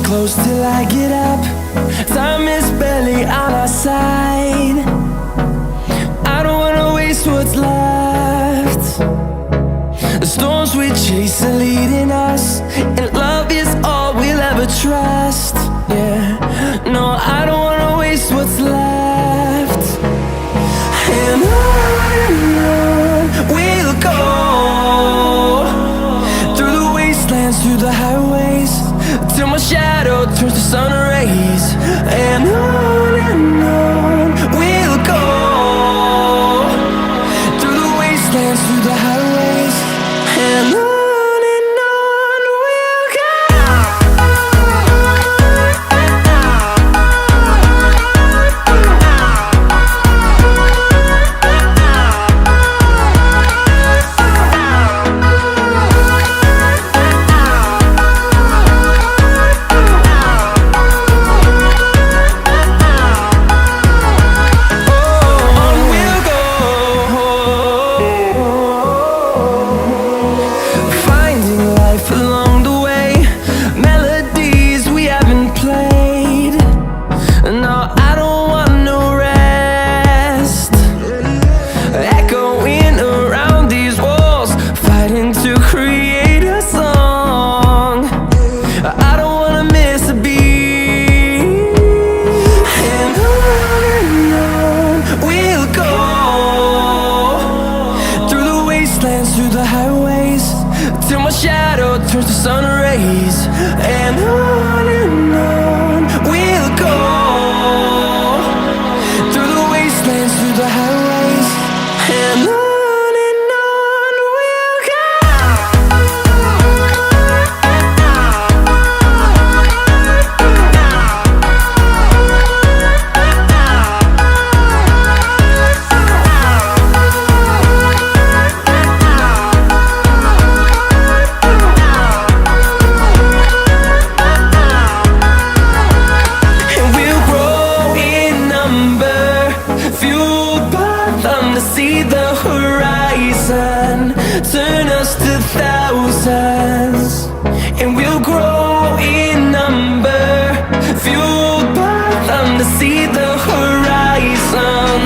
close till I get up. Time is barely on our side. I don't wanna waste what's left. The storms we chase are leading us, and love is all we'll ever trust. Yeah, no, I don't wanna waste what's left. And on we'll go, through the wastelands, through the highways, till my shadow turns to sun rays. And on we'll go, through the wastelands, through the highways, and on we'll go. Along the way, melodies we haven't played. No, I don't want no rest. Echoing around these walls, fighting to create a song. I don't wanna miss a beat. And on we'll go, through the wastelands, through the highways, till my shadow turns to sun rays. And on we'll go, through the wastelands, through the highways, and on we'll go. See the horizon turn us to thousands, and we'll grow in number, fueled by them to see the horizon.